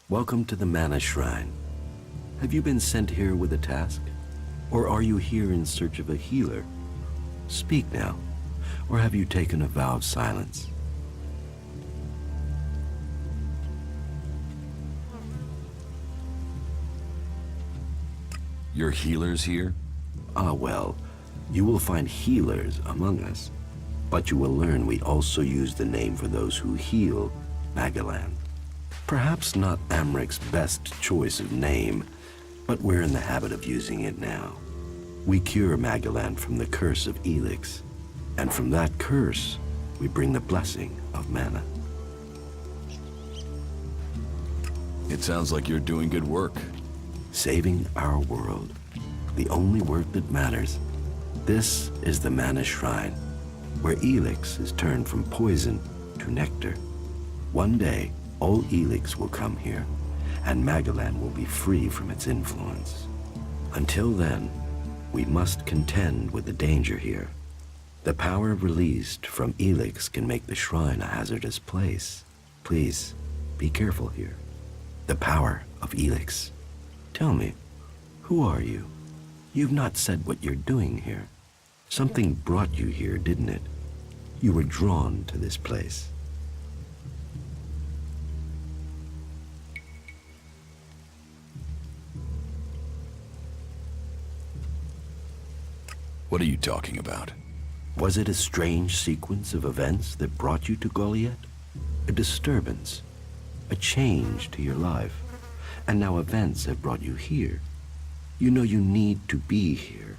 Welcome to the Mana Shrine. Have you been sent here with a task? Or are you here in search of a healer? Speak now, or have you taken a vow of silence? Your healers here? Ah, well, you will find healers among us, but you will learn we also use the name for those who heal, Magalan. Perhaps not Amric's best choice of name, but we're in the habit of using it now. We cure Magalan from the curse of Elex, and from that curse, we bring the blessing of mana. It sounds like you're doing good work. Saving our world, the only work that matters. This is the Mana Shrine, where Elex is turned from poison to nectar. One day, all Elex will come here, and Magalan will be free from its influence. Until then, we must contend with the danger here. The power released from Elex can make the shrine a hazardous place. Please, be careful here. The power of Elex. Tell me, who are you? You've not said what you're doing here. Something brought you here, didn't it? You were drawn to this place. What are you talking about? Was it a strange sequence of events that brought you to Goliath? A disturbance, a change to your life, and now events have brought you here. You know you need to be here,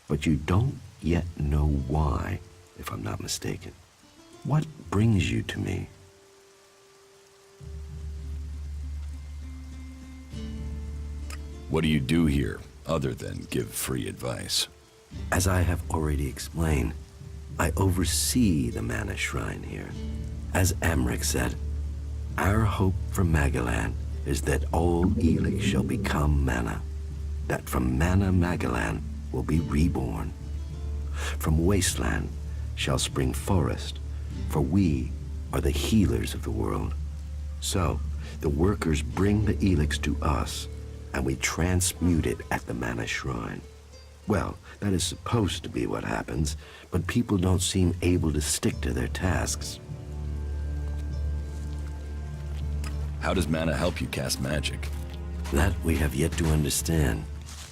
but you don't yet know why, if I'm not mistaken. What brings you to me? What do you do here, other than give free advice? As I have already explained, I oversee the Mana Shrine here. As Amric said, our hope for Magalan is that all Elex shall become mana, that from mana Magalan will be reborn. From wasteland shall spring forest, for we are the healers of the world. So, the workers bring the Elex to us, and we transmute it at the Mana Shrine. Well, that is supposed to be what happens, but people don't seem able to stick to their tasks. How does mana help you cast magic? That we have yet to understand,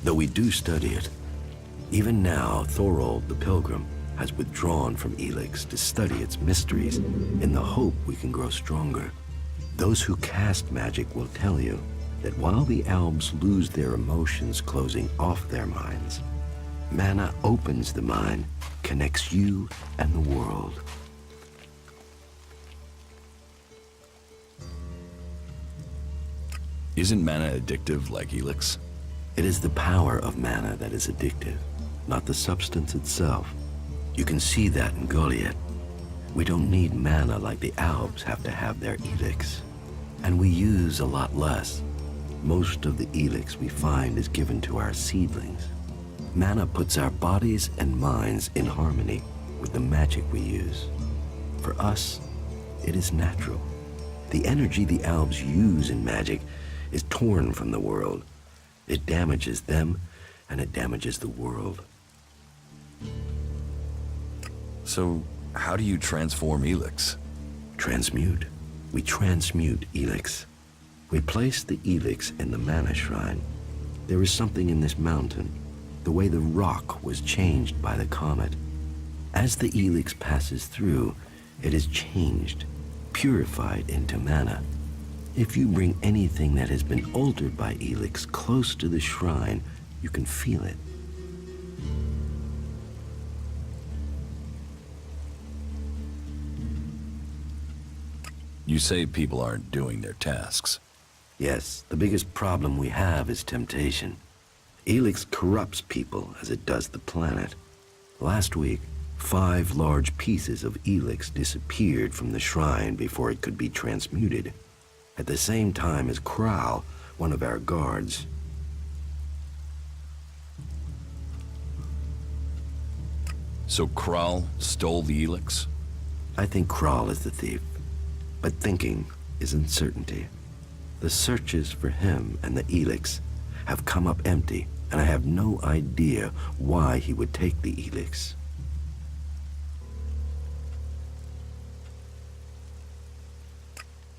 though we do study it. Even now, Thorold the Pilgrim has withdrawn from Elex to study its mysteries in the hope we can grow stronger. Those who cast magic will tell you that while the elves lose their emotions closing off their minds, mana opens the mind, connects you and the world. Isn't mana addictive like Elex? It is the power of mana that is addictive, not the substance itself. You can see that in Goliath. We don't need mana like the Alps have to have their Elex. And we use a lot less. Most of the Elex we find is given to our seedlings. Mana puts our bodies and minds in harmony with the magic we use. For us, it is natural. The energy the Alps use in magic is torn from the world. It damages them, and it damages the world. So, how do you transform Elex? Transmute. We transmute Elex. We place the Elex in the Mana Shrine. There is something in this mountain, the way the rock was changed by the comet. As the Elex passes through, it is changed, purified into mana. If you bring anything that has been altered by Elex close to the shrine, you can feel it. You say people aren't doing their tasks. Yes, the biggest problem we have is temptation. Elex corrupts people as it does the planet. Last week, 5 large pieces of Elex disappeared from the shrine before it could be transmuted, at the same time as Kral, one of our guards. So Kral stole the Elex? I think Kral is the thief, but thinking is uncertainty. The searches for him and the Elex have come up empty, and I have no idea why he would take the Elex.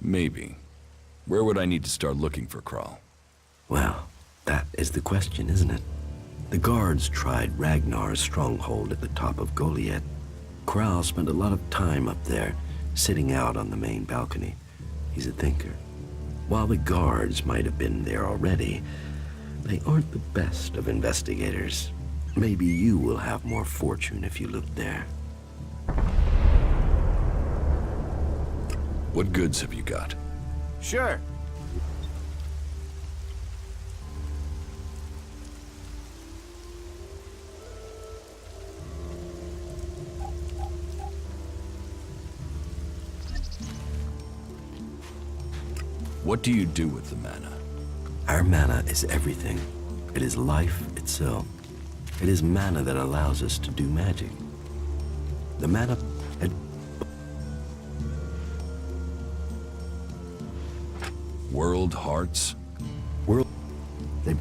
Maybe. Where would I need to start looking for Kral? Well, that is the question, isn't it? The guards tried Ragnar's stronghold at the top of Goliath. Kral spent a lot of time up there, sitting out on the main balcony. He's a thinker. While the guards might have been there already, they aren't the best of investigators. Maybe you will have more fortune if you look there. What goods have you got? Sure. What do you do with the mana? Our mana is everything. It is life itself. It is mana that allows us to do magic. The mana had... World hearts? World... They...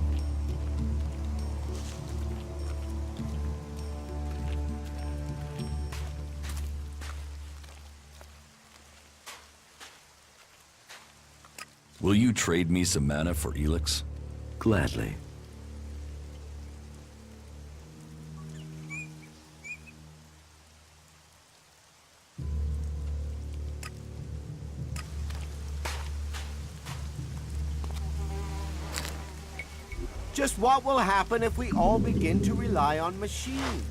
Will you trade me some mana for Elex? Gladly. Just what will happen if we all begin to rely on machines?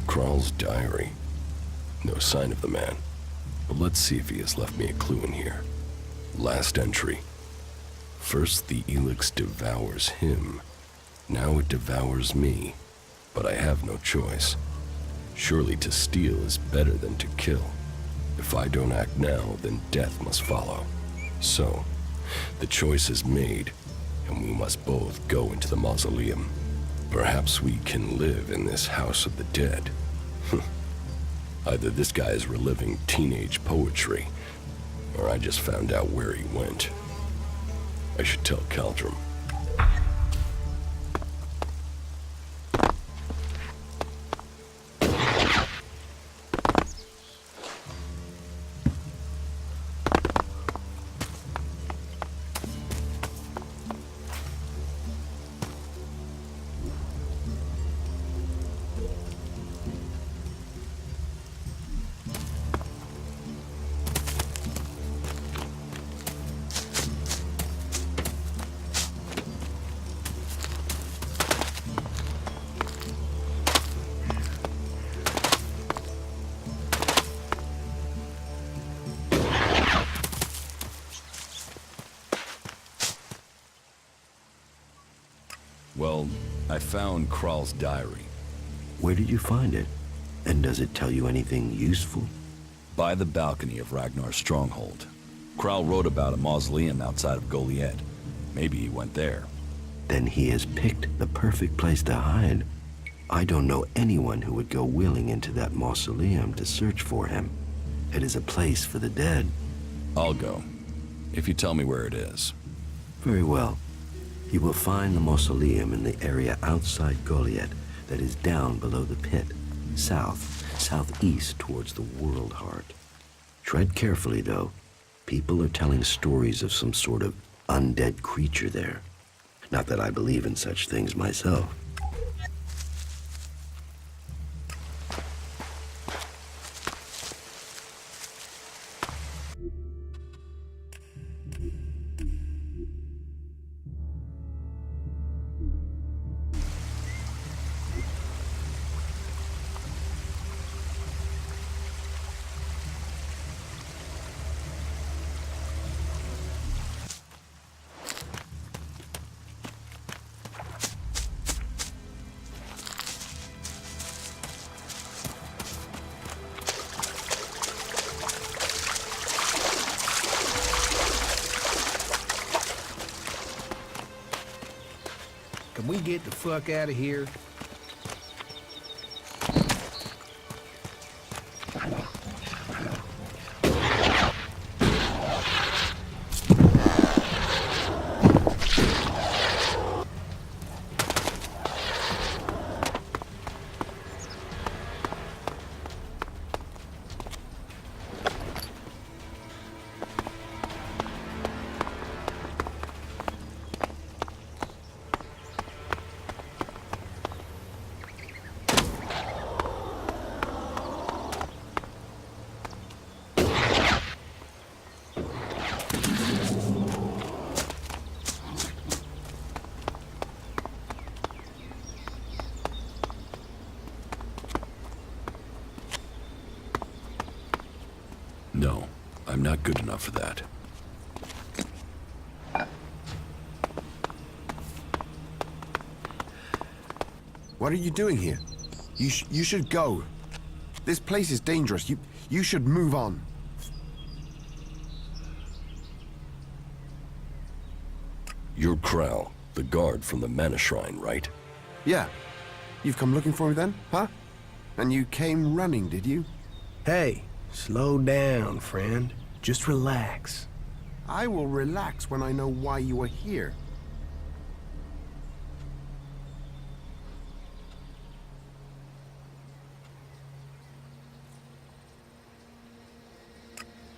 Kral's diary. No sign of the man. But let's see if he has left me a clue in here. Last entry. First the Elex devours him. Now it devours me. But I have no choice. Surely to steal is better than to kill. If I don't act now, then death must follow. So, the choice is made, and we must both go into the mausoleum. Perhaps we can live in this house of the dead. Either this guy is reliving teenage poetry, or I just found out where he went. I should tell Caldrum. Well, I found Kral's diary. Where did you find it? And does it tell you anything useful? By the balcony of Ragnar's stronghold. Kral wrote about a mausoleum outside of Goliath. Maybe he went there. Then he has picked the perfect place to hide. I don't know anyone who would go willing into that mausoleum to search for him. It is a place for the dead. I'll go, if you tell me where it is. Very well. You will find the mausoleum in the area outside Goliath that is down below the pit, southeast towards the world heart. Tread carefully, though. People are telling stories of some sort of undead creature there. Not that I believe in such things myself. get the fuck out of here? No, I'm not good enough for that. What are you doing here? You should go. This place is dangerous. You should move on. You're Crow, the guard from the Mana Shrine, right? Yeah. You've come looking for me then, huh? And you came running, did you? Hey, slow down, friend. Just relax. I will relax when I know why you are here.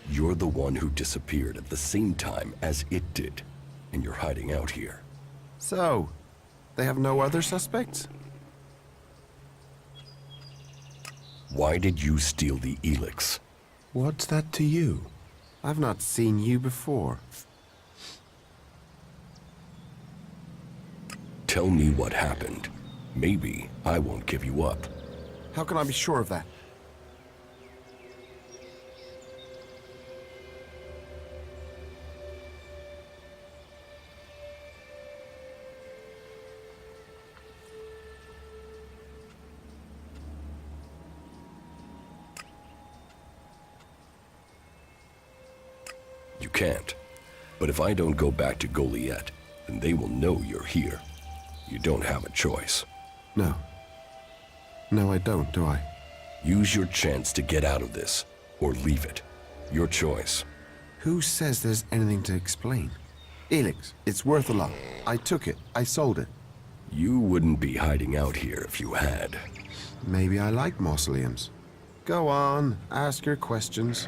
You're the one who disappeared at the same time as it did, and you're hiding out here. So, they have no other suspects? Why did you steal the Elex? What's that to you? I've not seen you before. Tell me what happened. Maybe I won't give you up. How can I be sure of that? You can't. But if I don't go back to Goliath, then they will know you're here. You don't have a choice. No. No, I don't, do I? Use your chance to get out of this, or leave it. Your choice. Who says there's anything to explain? Elex, it's worth a lot. I took it. I sold it. You wouldn't be hiding out here if you had. Maybe I like mausoleums. Go on, ask your questions.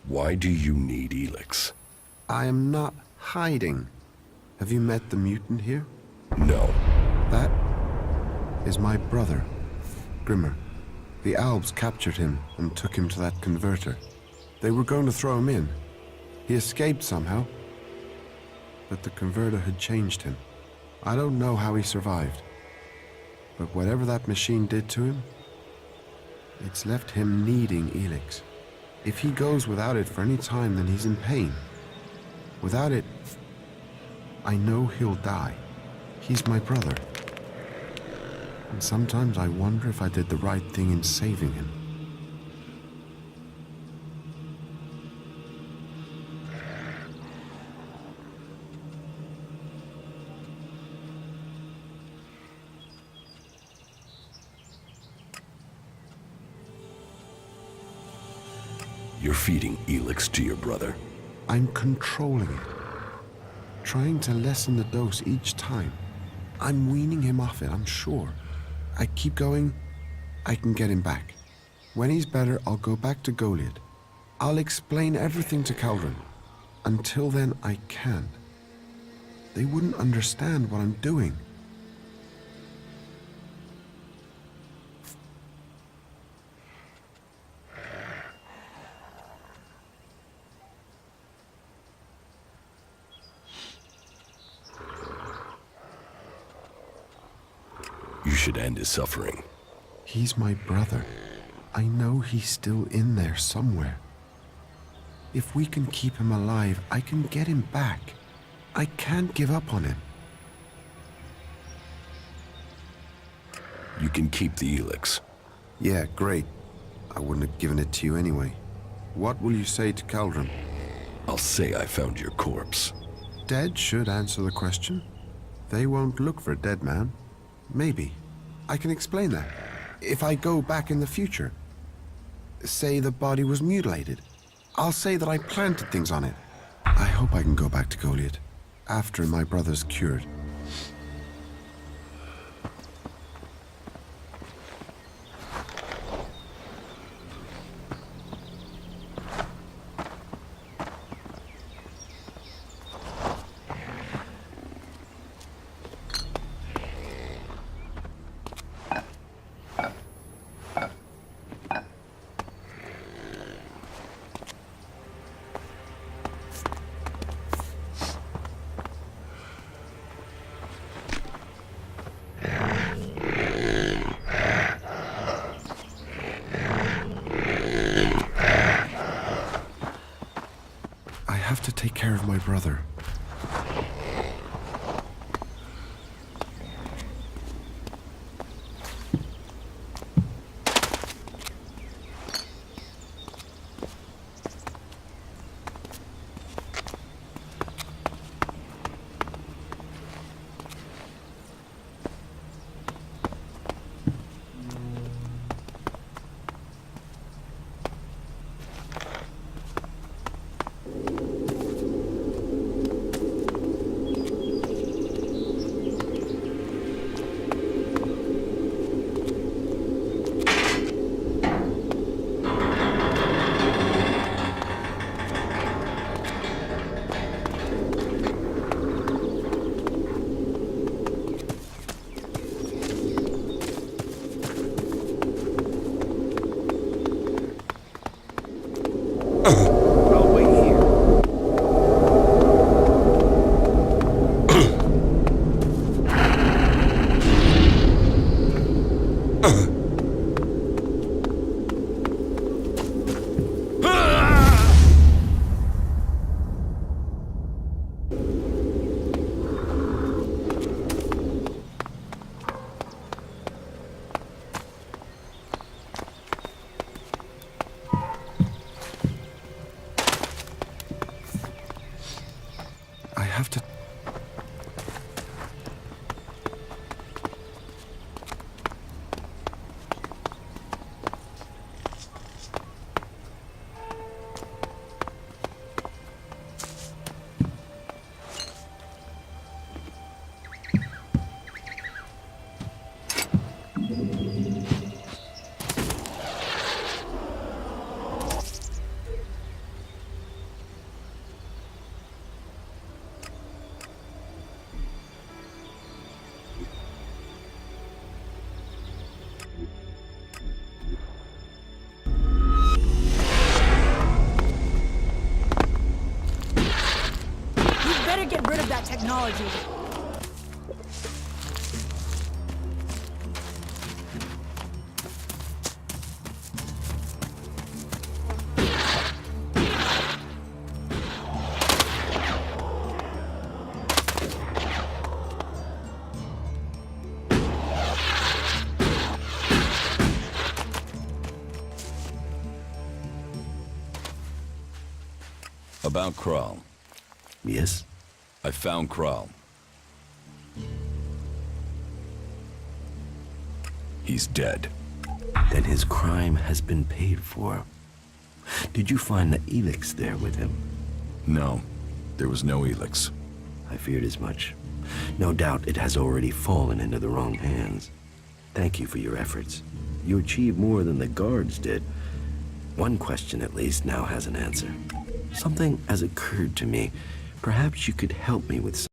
Why do you need Elex? I am not hiding. Have you met the mutant here? No. That is my brother, Grimmer. The Albs captured him and took him to that converter. They were going to throw him in. He escaped somehow, but the converter had changed him. I don't know how he survived, but whatever that machine did to him, it's left him needing Elex. If he goes without it for any time, then he's in pain. Without it, I know he'll die. He's my brother. And sometimes I wonder if I did the right thing in saving him. You're feeding Elex to your brother. I'm controlling it. Trying to lessen the dose each time. I'm weaning him off it, I'm sure. I keep going, I can get him back. When he's better, I'll go back to Goliath. I'll explain everything to Calvin. Until then, I can't. They wouldn't understand what I'm doing. You should end his suffering. He's my brother. I know he's still in there somewhere. If we can keep him alive, I can get him back. I can't give up on him. You can keep the Elex. Yeah, great. I wouldn't have given it to you anyway. What will you say to Caldron? I'll say I found your corpse. dead should answer the question. They won't look for a dead man. Maybe. I can explain that. If I go back in the future, say the body was mutilated, I'll say that I planted things on it. I hope I can go back to Goliath after my brother's cured. I have to take care of my brother. I'll wait here. I have to... Better get rid of that technology. About Kral. Yes? I found Kral. He's dead. Then his crime has been paid for. Did you find the Elex there with him? No, there was no Elex. I feared as much. No doubt it has already fallen into the wrong hands. Thank you for your efforts. You achieved more than the guards did. One question at least now has an answer. Something has occurred to me. Perhaps you could help me with